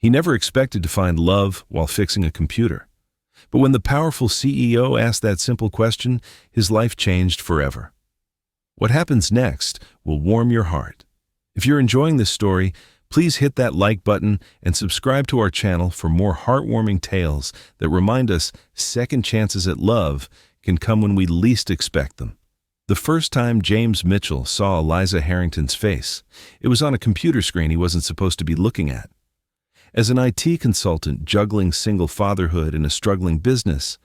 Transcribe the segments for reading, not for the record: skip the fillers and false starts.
He never expected to find love while fixing a computer. But when the powerful CEO asked that simple question, his life changed forever. What happens next will warm your heart. If you're enjoying this story, please hit that like button and subscribe to our channel for more heartwarming tales that remind us second chances at love can come when we least expect them. The first time James Mitchell saw Eliza Harrington's face, it was on a computer screen he wasn't supposed to be looking at. As an IT consultant juggling single fatherhood and a struggling business,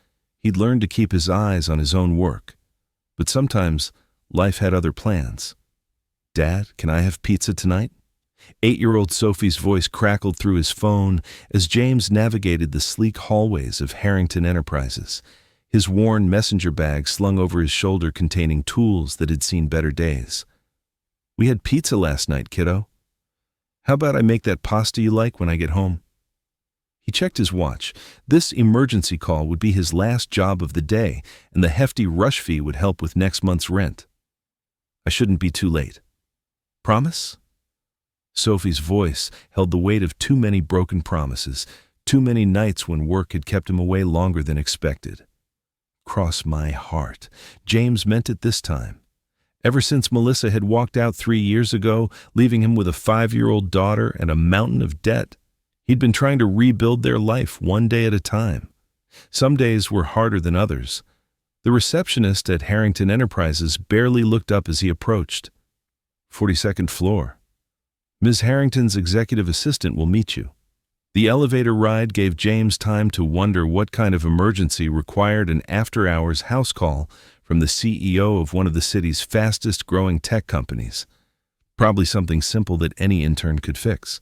he'd learned to keep his eyes on his own work. But sometimes life had other plans. "Dad, can I have pizza tonight?" 8-year-old Sophie's voice crackled through his phone as James navigated the sleek hallways of Harrington Enterprises, his worn messenger bag slung over his shoulder containing tools that had seen better days. "We had pizza last night, kiddo. How about I make that pasta you like when I get home?" He checked his watch. This emergency call would be his last job of the day, and the hefty rush fee would help with next month's rent. "I shouldn't be too late. Promise?" Sophie's voice held the weight of too many broken promises, too many nights when work had kept him away longer than expected. Cross my heart. James meant it this time. Ever since Melissa had walked out 3 years ago, leaving him with a 5-year-old daughter and a mountain of debt, he'd been trying to rebuild their life one day at a time. Some days were harder than others. The receptionist at Harrington Enterprises barely looked up as he approached. 42nd floor. Ms. Harrington's executive assistant will meet you. The elevator ride gave James time to wonder what kind of emergency required an after-hours house call from the CEO of one of the city's fastest-growing tech companies. Probably something simple that any intern could fix.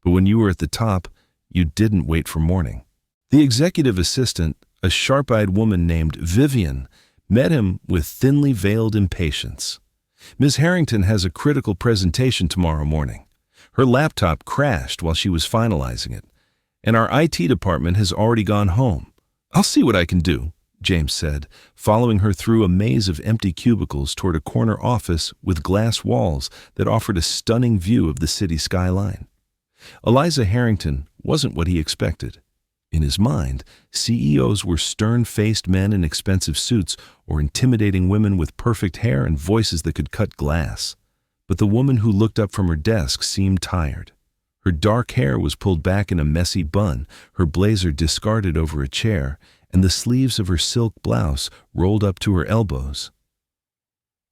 But when you were at the top, you didn't wait for morning. The executive assistant, a sharp-eyed woman named Vivian, met him with thinly veiled impatience. "Ms. Harrington has a critical presentation tomorrow morning. Her laptop crashed while she was finalizing it, and our IT department has already gone home. I'll see what I can do," James said, following her through a maze of empty cubicles toward a corner office with glass walls that offered a stunning view of the city skyline. Eliza Harrington wasn't what he expected. In his mind, CEOs were stern-faced men in expensive suits or intimidating women with perfect hair and voices that could cut glass. But the woman who looked up from her desk seemed tired. Her dark hair was pulled back in a messy bun, her blazer discarded over a chair, and the sleeves of her silk blouse rolled up to her elbows.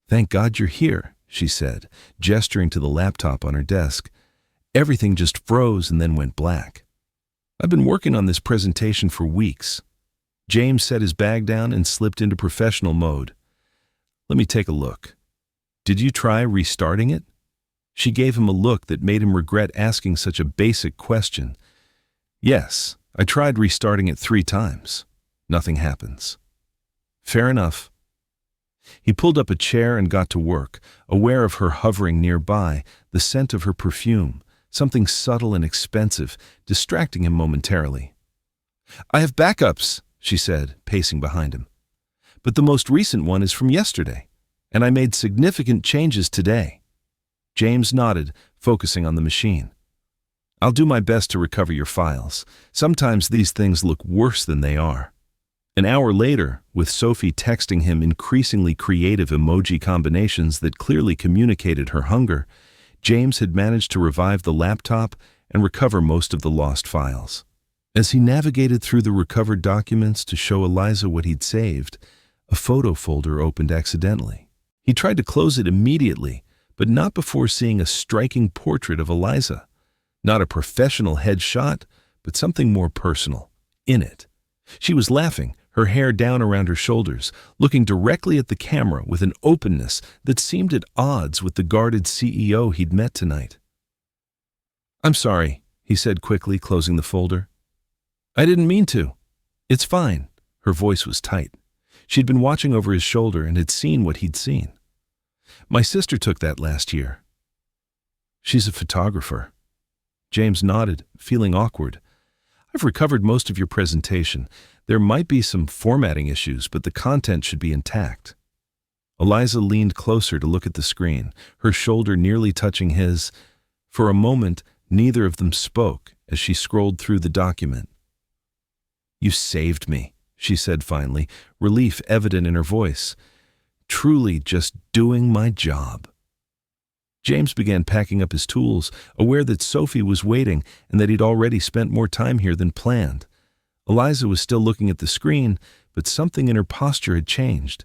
"Thank God you're here," she said, gesturing to the laptop on her desk. Everything just froze and then went black. "I've been working on this presentation for weeks." James set his bag down and slipped into professional mode. "Let me take a look. Did you try restarting it?" She gave him a look that made him regret asking such a basic question. "Yes, I tried restarting it 3 times. Nothing happens." "Fair enough." He pulled up a chair and got to work, aware of her hovering nearby, the scent of her perfume, something subtle and expensive, distracting him momentarily. "I have backups," she said, pacing behind him. "But the most recent one is from yesterday, and I made significant changes today." James nodded, focusing on the machine. "I'll do my best to recover your files. Sometimes these things look worse than they are." An hour later, with Sophie texting him increasingly creative emoji combinations that clearly communicated her hunger, James had managed to revive the laptop and recover most of the lost files. As he navigated through the recovered documents to show Eliza what he'd saved, a photo folder opened accidentally. He tried to close it immediately, but not before seeing a striking portrait of Eliza. Not a professional headshot, but something more personal. In it, she was laughing, her hair down around her shoulders, looking directly at the camera with an openness that seemed at odds with the guarded CEO he'd met tonight. "I'm sorry," he said quickly, closing the folder. "I didn't mean to." "It's fine." Her voice was tight. She'd been watching over his shoulder and had seen what he'd seen. "My sister took that last year." "She's a photographer." James nodded, feeling awkward. "I've recovered most of your presentation. There might be some formatting issues, but the content should be intact." Eliza leaned closer to look at the screen, her shoulder nearly touching his. For a moment, neither of them spoke, as she scrolled through the document. "You saved me," she said finally, relief evident in her voice. "Truly just doing my job." James began packing up his tools, aware that Sophie was waiting and that he'd already spent more time here than planned. Eliza was still looking at the screen, but something in her posture had changed.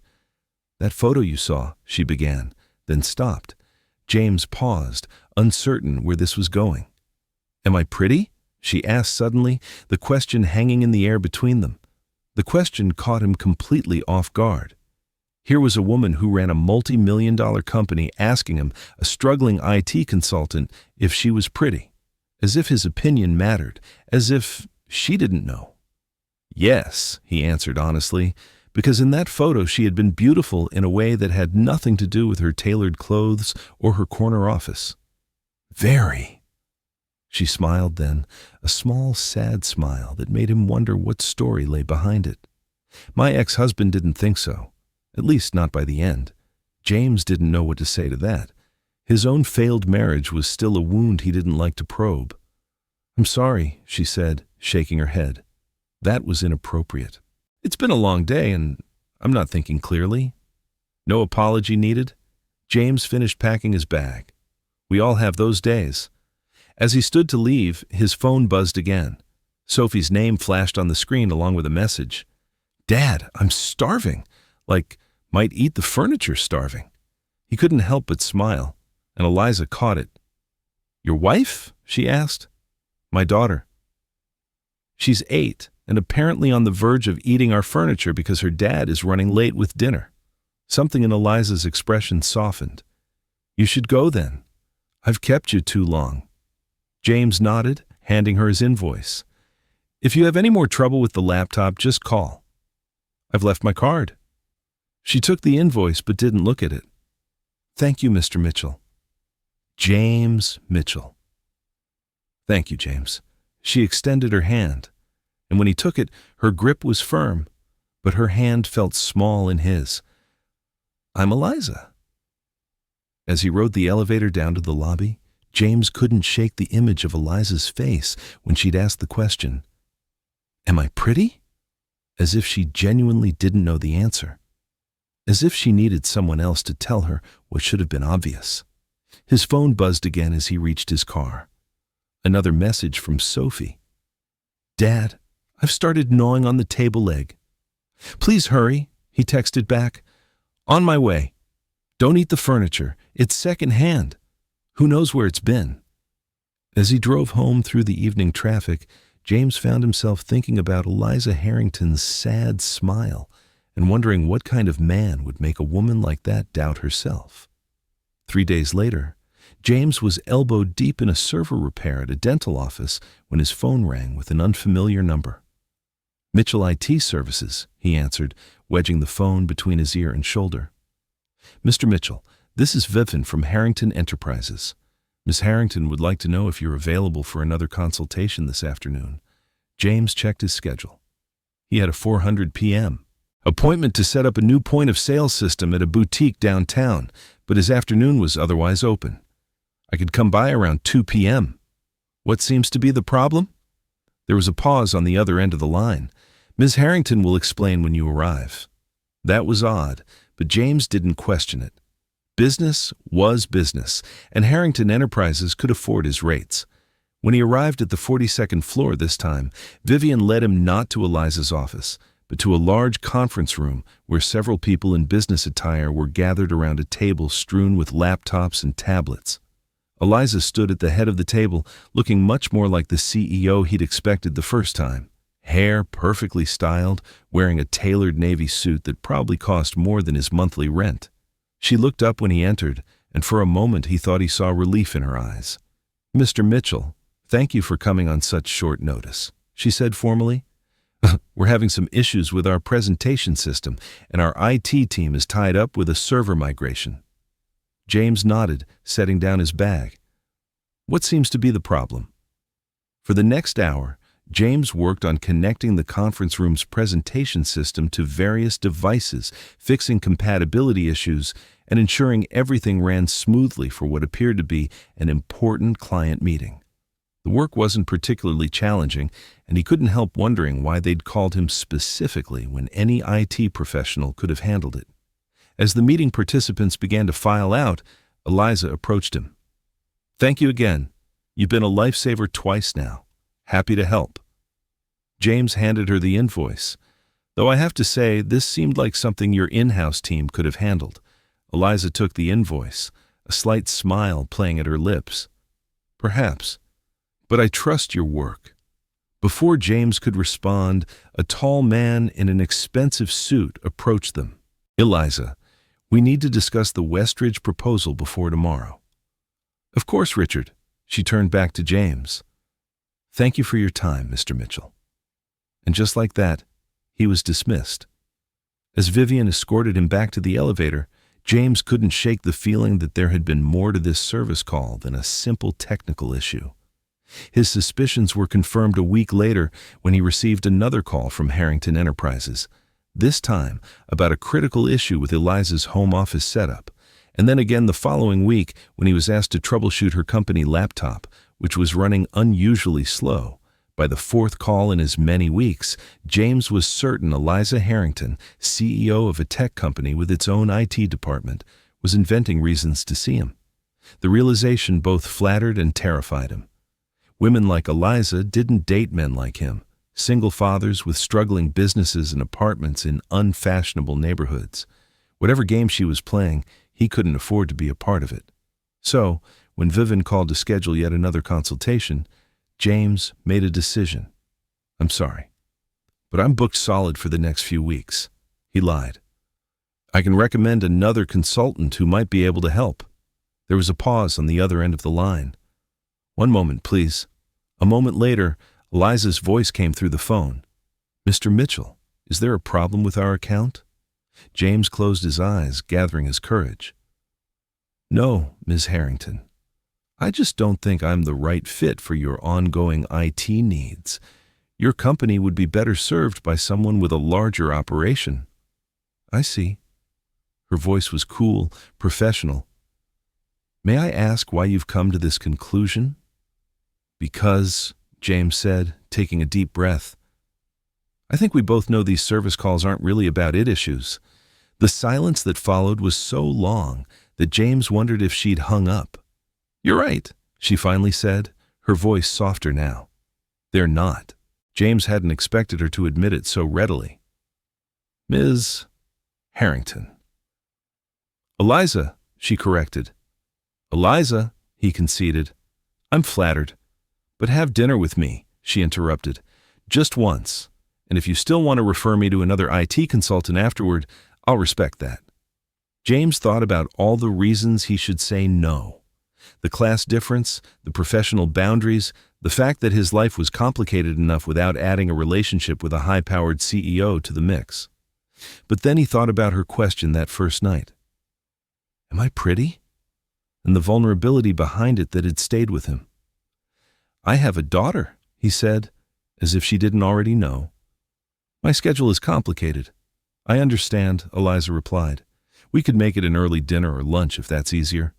"That photo you saw," she began, then stopped. James paused, uncertain where this was going. "Am I pretty?" she asked suddenly, the question hanging in the air between them. The question caught him completely off guard. Here was a woman who ran a multi-million-dollar company asking him, a struggling IT consultant, if she was pretty. As if his opinion mattered, as if she didn't know. "Yes," he answered honestly, because in that photo she had been beautiful in a way that had nothing to do with her tailored clothes or her corner office. "Very." She smiled then, a small, sad smile that made him wonder what story lay behind it. "My ex-husband didn't think so. At least not by the end." James didn't know what to say to that. His own failed marriage was still a wound he didn't like to probe. "I'm sorry," she said, shaking her head. That was inappropriate. "It's been a long day and I'm not thinking clearly." No apology needed. James finished packing his bag. We all have those days. As he stood to leave, his phone buzzed again. Sophie's name flashed on the screen along with a message. "Dad, I'm starving. Like, might eat the furniture starving." He couldn't help but smile, and Eliza caught it. "Your wife?" she asked. "My daughter. She's 8 and apparently on the verge of eating our furniture because her dad is running late with dinner." Something in Eliza's expression softened. "You should go then. I've kept you too long." James nodded, handing her his invoice. "If you have any more trouble with the laptop, just call. I've left my card." She took the invoice but didn't look at it. "Thank you, Mr. Mitchell." James Mitchell. "Thank you, James." She extended her hand, and when he took it, her grip was firm, but her hand felt small in his. "I'm Eliza." As he rode the elevator down to the lobby, James couldn't shake the image of Eliza's face when she'd asked the question, "Am I pretty?" As if she genuinely didn't know the answer. As if she needed someone else to tell her what should have been obvious. His phone buzzed again as he reached his car. Another message from Sophie. "Dad, I've started gnawing on the table leg." "Please hurry," he texted back. "On my way. Don't eat the furniture. It's second-hand. Who knows where it's been?" As he drove home through the evening traffic, James found himself thinking about Eliza Harrington's sad smile and wondering what kind of man would make a woman like that doubt herself. 3 days later, James was elbowed deep in a server repair at a dental office when his phone rang with an unfamiliar number. "Mitchell IT Services," he answered, wedging the phone between his ear and shoulder. "Mr. Mitchell, this is Vivin from Harrington Enterprises. Miss Harrington would like to know if you're available for another consultation this afternoon." James checked his schedule. He had a 4:00 p.m. appointment to set up a new point-of-sale system at a boutique downtown, but his afternoon was otherwise open. "I could come by around 2 p.m. What seems to be the problem?" There was a pause on the other end of the line. "Ms. Harrington will explain when you arrive." That was odd, but James didn't question it. Business was business, and Harrington Enterprises could afford his rates. When he arrived at the 42nd floor this time, Vivian led him not to Eliza's office, but to a large conference room where several people in business attire were gathered around a table strewn with laptops and tablets. Eliza stood at the head of the table, looking much more like the CEO he'd expected the first time. Hair perfectly styled, wearing a tailored navy suit that probably cost more than his monthly rent. She looked up when he entered, and for a moment he thought he saw relief in her eyes. "Mr. Mitchell, thank you for coming on such short notice," she said formally. "We're having some issues with our presentation system, and our IT team is tied up with a server migration." James nodded, setting down his bag. "What seems to be the problem?" For the next hour, James worked on connecting the conference room's presentation system to various devices, fixing compatibility issues, and ensuring everything ran smoothly for what appeared to be an important client meeting. The work wasn't particularly challenging, and he couldn't help wondering why they'd called him specifically when any IT professional could have handled it. As the meeting participants began to file out, Eliza approached him. "Thank you again. You've been a lifesaver twice now. Happy to help." James handed her the invoice. "Though I have to say, this seemed like something your in-house team could have handled." Eliza took the invoice, a slight smile playing at her lips. "Perhaps. But I trust your work." Before James could respond, a tall man in an expensive suit approached them. "Eliza, we need to discuss the Westridge proposal before tomorrow." "Of course, Richard." She turned back to James. "Thank you for your time, Mr. Mitchell." And just like that, he was dismissed. As Vivian escorted him back to the elevator, James couldn't shake the feeling that there had been more to this service call than a simple technical issue. His suspicions were confirmed a week later when he received another call from Harrington Enterprises, this time about a critical issue with Eliza's home office setup, and then again the following week when he was asked to troubleshoot her company laptop, which was running unusually slow. By the fourth call in as many weeks, James was certain Eliza Harrington, CEO of a tech company with its own IT department, was inventing reasons to see him. The realization both flattered and terrified him. Women like Eliza didn't date men like him, single fathers with struggling businesses and apartments in unfashionable neighborhoods. Whatever game she was playing, he couldn't afford to be a part of it. So, when Vivian called to schedule yet another consultation, James made a decision. "I'm sorry, but I'm booked solid for the next few weeks." He lied. "I can recommend another consultant who might be able to help." There was a pause on the other end of the line. "One moment, please." A moment later, Eliza's voice came through the phone. "Mr. Mitchell, is there a problem with our account?" James closed his eyes, gathering his courage. "No, Ms. Harrington. I just don't think I'm the right fit for your ongoing IT needs. Your company would be better served by someone with a larger operation." "I see." Her voice was cool, professional. "May I ask why you've come to this conclusion?" "Because," James said, taking a deep breath, "I think we both know these service calls aren't really about IT issues." The silence that followed was so long that James wondered if she'd hung up. "You're right," she finally said, her voice softer now. "They're not." James hadn't expected her to admit it so readily. "Ms. Harrington." "Eliza," she corrected. "Eliza," he conceded. "I'm flattered. But have dinner with me," she interrupted. "Just once. And if you still want to refer me to another IT consultant afterward, I'll respect that." James thought about all the reasons he should say no. The class difference, the professional boundaries, the fact that his life was complicated enough without adding a relationship with a high-powered CEO to the mix. But then he thought about her question that first night. "Am I pretty?" And the vulnerability behind it that had stayed with him. "I have a daughter," he said, as if she didn't already know. "My schedule is complicated." "I understand," Eliza replied. "We could make it an early dinner or lunch if that's easier."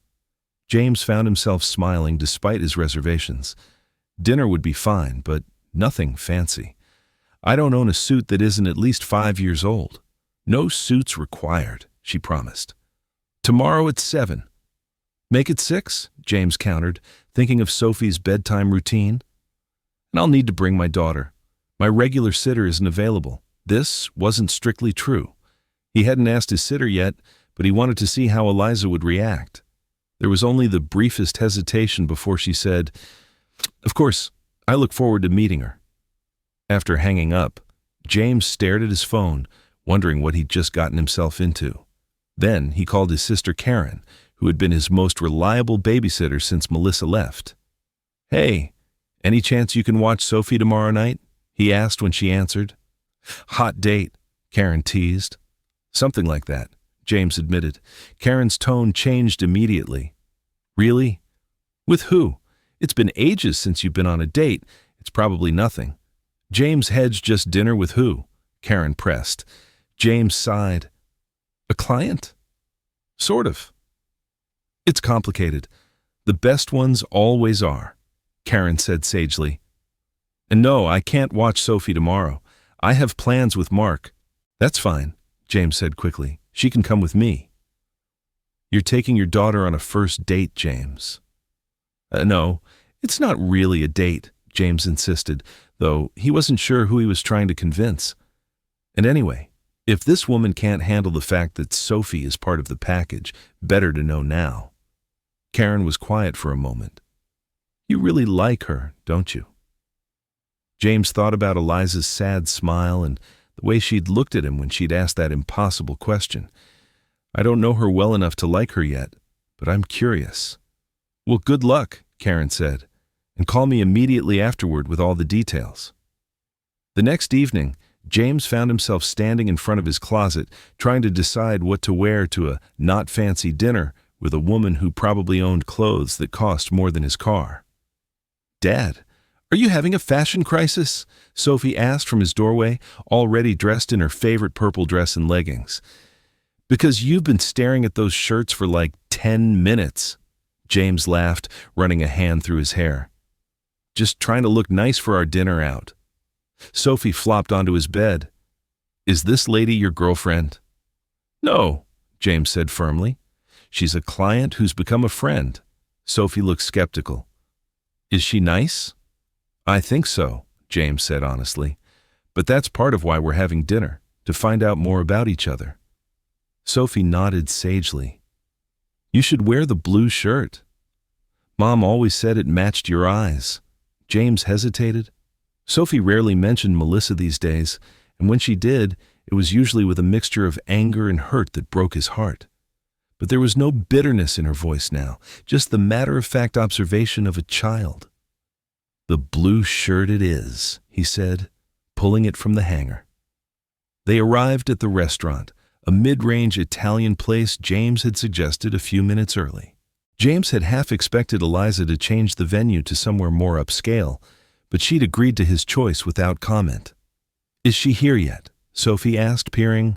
James found himself smiling despite his reservations. Dinner would be fine, but nothing fancy. "I don't own a suit that isn't at least 5 years old." "No suits required," she promised. "Tomorrow at 7. "Make it 6, James countered, thinking of Sophie's bedtime routine. "And I'll need to bring my daughter. My regular sitter isn't available." This wasn't strictly true. He hadn't asked his sitter yet, but he wanted to see how Eliza would react. There was only the briefest hesitation before she said, "Of course, I look forward to meeting her." After hanging up, James stared at his phone, wondering what he'd just gotten himself into. Then he called his sister Karen, who had been his most reliable babysitter since Melissa left. "Hey, any chance you can watch Sophie tomorrow night?" he asked when she answered. "Hot date," Karen teased. "Something like that," James admitted. Karen's tone changed immediately. "Really? With who? It's been ages since you've been on a date. It's probably nothing." James hedged. "Just dinner with who?" Karen pressed. James sighed. "A client?" "Sort of." "It's complicated. The best ones always are." Karen said sagely. And no, I can't watch Sophie tomorrow. I have plans with Mark. That's fine, James said quickly. She can come with me. You're taking your daughter on a first date, James. No, it's not really a date, James insisted, though he wasn't sure who he was trying to convince. And anyway, if this woman can't handle the fact that Sophie is part of the package, better to know now. Karen was quiet for a moment. You really like her, don't you? James thought about Eliza's sad smile and the way she'd looked at him when she'd asked that impossible question. I don't know her well enough to like her yet, but I'm curious. Well, good luck, Karen said, and call me immediately afterward with all the details. The next evening, James found himself standing in front of his closet, trying to decide what to wear to a not-fancy dinner with a woman who probably owned clothes that cost more than his car. Dad, are you having a fashion crisis? Sophie asked from his doorway, already dressed in her favorite purple dress and leggings. Because you've been staring at those shirts for like 10 minutes. James laughed, running a hand through his hair. Just trying to look nice for our dinner out. Sophie flopped onto his bed. Is this lady your girlfriend? No, James said firmly. She's a client who's become a friend. Sophie looked skeptical. Is she nice? I think so, James said honestly. But that's part of why we're having dinner, to find out more about each other. Sophie nodded sagely. You should wear the blue shirt. Mom always said it matched your eyes. James hesitated. Sophie rarely mentioned Melissa these days, and when she did, it was usually with a mixture of anger and hurt that broke his heart. But there was no bitterness in her voice now, just the matter-of-fact observation of a child. The blue shirt it is, he said, pulling it from the hanger. They arrived at the restaurant, a mid-range Italian place James had suggested a few minutes early. James had half expected Eliza to change the venue to somewhere more upscale, but she'd agreed to his choice without comment. Is she here yet? Sophie asked, peering.